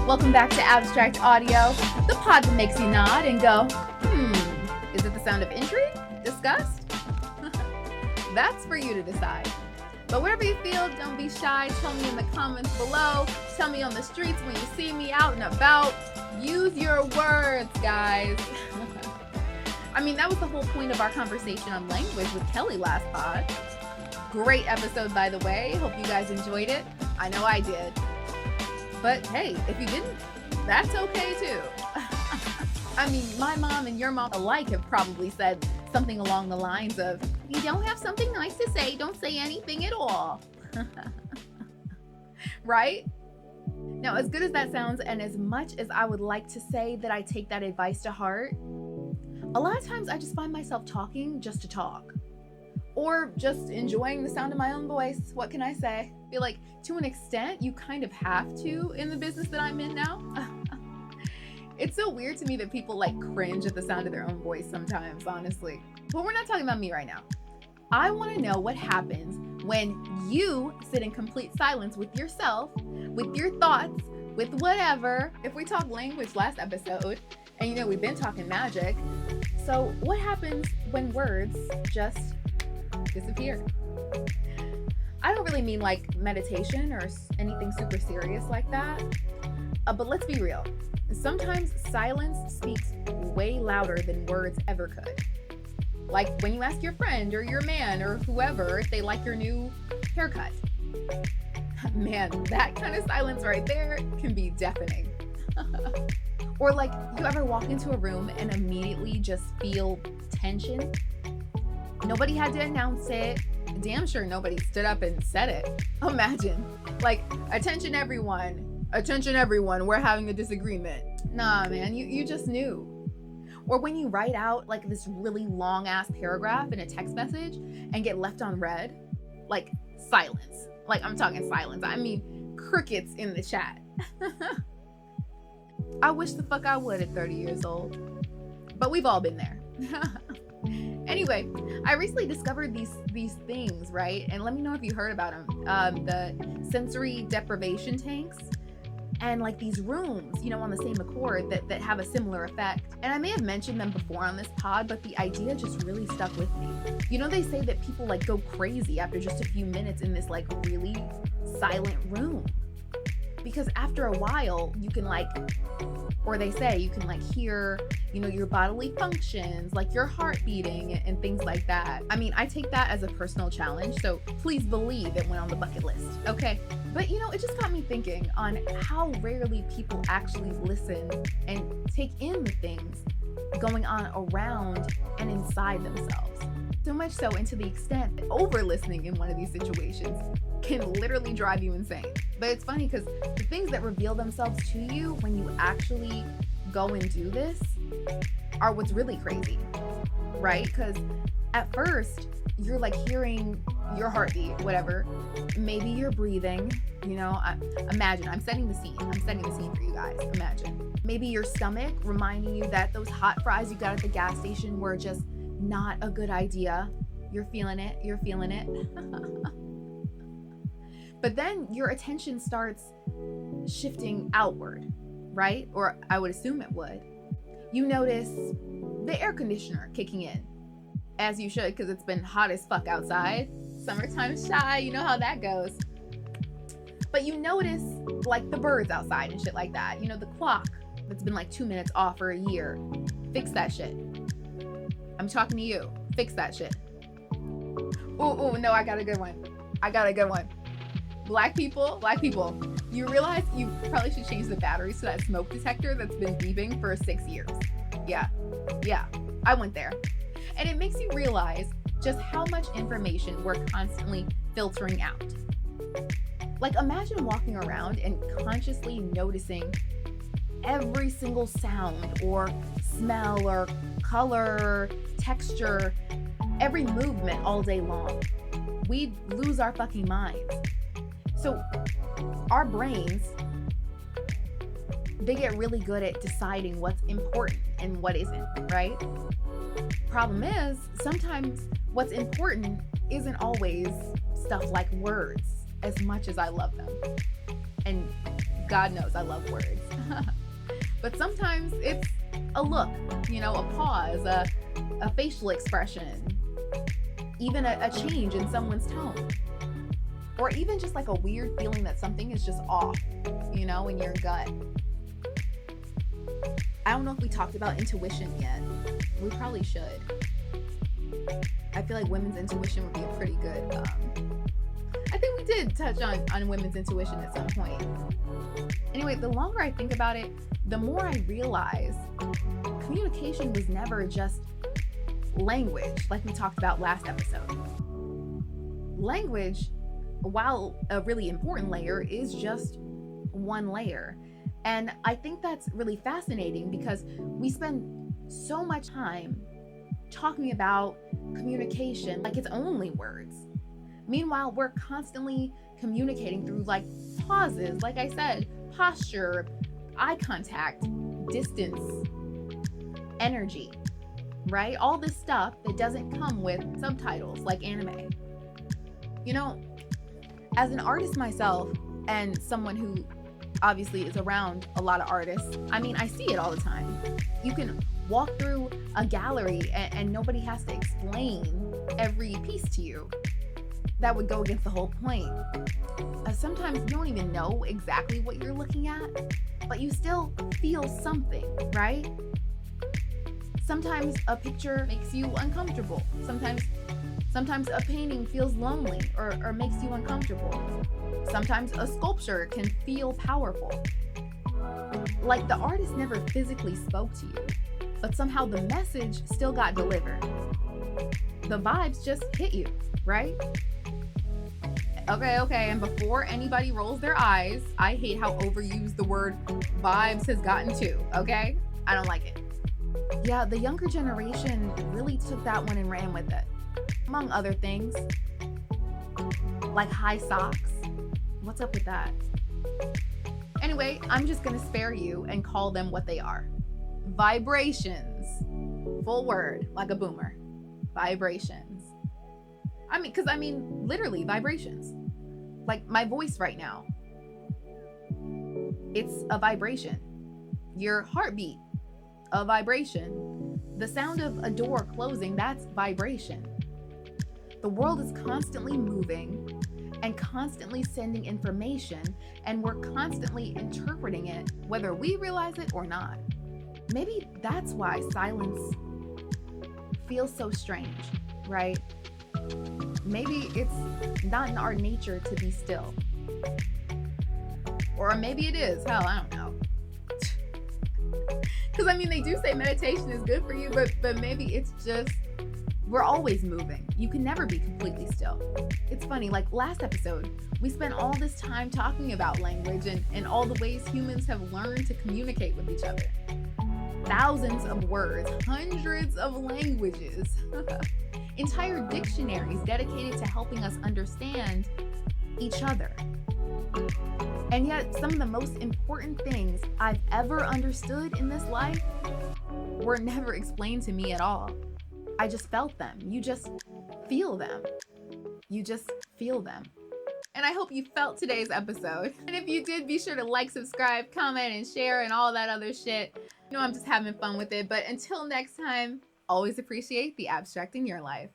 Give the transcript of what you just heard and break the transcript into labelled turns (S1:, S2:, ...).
S1: Welcome back to Abstract Audio, the pod that makes you nod and go, is it the sound of intrigue? Disgust? That's for you to decide. But whatever you feel, don't be shy. Tell me in the comments below. Tell me on the streets when you see me out and about. Use your words, guys. I mean, that was the whole point of our conversation on language with Kelly last pod. Great episode, by the way. Hope you guys enjoyed it. I know I did. But hey, if you didn't, that's okay too. I mean, my mom and your mom alike have probably said something along the lines of, if you don't have something nice to say, don't say anything at all. Right? Now, as good as that sounds, and as much as I would like to say that I take that advice to heart, a lot of times I just find myself talking just to talk. Or just enjoying the sound of my own voice. What can I say? I feel like to an extent, you kind of have to in the business that I'm in now. It's so weird to me that people like cringe at the sound of their own voice sometimes, honestly. But we're not talking about me right now. I want to know what happens when you sit in complete silence with yourself, with your thoughts, with whatever. If we talked language last episode, and you know we've been talking magic, so what happens when words just disappear? I don't really mean like meditation or anything super serious like that, but let's be real. Sometimes silence speaks way louder than words ever could. Like when you ask your friend or your man or whoever if they like your new haircut. Man, that kind of silence right there can be deafening. Or like you ever walk into a room and immediately just feel tension? Nobody had to announce it. Damn sure nobody stood up and said it. Imagine, like, attention everyone, we're having a disagreement. Nah, man, you just knew. Or when you write out like this really long ass paragraph in a text message and get left on read, like silence. Like I'm talking silence. I mean crickets in the chat. I wish the fuck I would at 30 years old, but we've all been there. Anyway, I recently discovered these things, right? And let me know if you heard about them. The sensory deprivation tanks and like these rooms, you know, on the same accord that have a similar effect. And I may have mentioned them before on this pod, but the idea just really stuck with me. You know, they say that people like go crazy after just a few minutes in this like really silent room. Because after a while, you can like, or they say you can like hear, you know, your bodily functions, like your heart beating and things like that. I mean, I take that as a personal challenge, so please believe it went on the bucket list, okay? But you know, it just got me thinking on how rarely people actually listen and take in the things going on around and inside themselves. So much so into the extent that over-listening in one of these situations can literally drive you insane. But it's funny because the things that reveal themselves to you when you actually go and do this are what's really crazy, right? Because at first you're like hearing your heartbeat, whatever. Maybe you're breathing, you know, imagine, I'm setting the scene for you guys, imagine. Maybe your stomach reminding you that those hot fries you got at the gas station were just not a good idea. You're feeling it. But then your attention starts shifting outward, right? Or I would assume it would. You notice the air conditioner kicking in, as you should, because it's been hot as fuck outside. Summertime shy, you know how that goes. But you notice like the birds outside and shit like that. You know, the clock that's been like 2 minutes off for a year. Fix that shit. I'm talking to you. Fix that shit. Oh, no, I got a good one. Black people, you realize you probably should change the batteries to that smoke detector that's been beeping for 6 years. Yeah, I went there. And it makes you realize just how much information we're constantly filtering out. Like imagine walking around and consciously noticing every single sound or smell or color, texture, every movement all day long. We'd lose our fucking minds. So our brains, they get really good at deciding what's important and what isn't, right? Problem is, sometimes what's important isn't always stuff like words, as much as I love them. And God knows I love words. But sometimes it's a look, a pause, a facial expression, even a change in someone's tone, or even just like a weird feeling that something is just off, in your gut. I don't know if we talked about intuition yet. We probably should. I feel like women's intuition would be a pretty good, I think we did touch on women's intuition at some point. Anyway, the longer I think about it, the more I realize communication was never just language, like we talked about last episode. Language, while a really important layer, is just one layer. And I think that's really fascinating because we spend so much time talking about communication like it's only words. Meanwhile, we're constantly communicating through like pauses, like I said, posture, eye contact, distance, energy, right? All this stuff that doesn't come with subtitles like anime. As an artist myself and someone who obviously is around a lot of artists, I see it all the time. You can walk through a gallery and nobody has to explain every piece to you. That would go against the whole point. Sometimes you don't even know exactly what you're looking at, but you still feel something, right? Sometimes a picture makes you uncomfortable. Sometimes a painting feels lonely or makes you uncomfortable. Sometimes a sculpture can feel powerful. Like the artist never physically spoke to you, but somehow the message still got delivered. The vibes just hit you, right? Okay, and before anybody rolls their eyes, I hate how overused the word vibes has gotten too, okay? I don't like it. Yeah, the younger generation really took that one and ran with it, among other things. Like high socks. What's up with that? Anyway, I'm just gonna spare you and call them what they are. Vibrations. Full word, like a boomer. Vibrations. Literally vibrations. Like my voice right now. It's a vibration. Your heartbeat, a vibration. The sound of a door closing, that's vibration. The world is constantly moving and constantly sending information, and we're constantly interpreting it, whether we realize it or not. Maybe that's why silence feels so strange, right? Maybe it's not in our nature to be still. Or maybe it is. Hell, I don't know. Because they do say meditation is good for you, but maybe it's just we're always moving. You can never be completely still. It's funny, like last episode, we spent all this time talking about language and all the ways humans have learned to communicate with each other. Thousands of words, hundreds of languages, entire dictionaries dedicated to helping us understand each other. And yet, some of the most important things I've ever understood in this life were never explained to me at all. I just felt them. You just feel them. You just feel them. And I hope you felt today's episode. And if you did, be sure to like, subscribe, comment, and share, and all that other shit. I'm just having fun with it. But until next time, always appreciate the abstract in your life.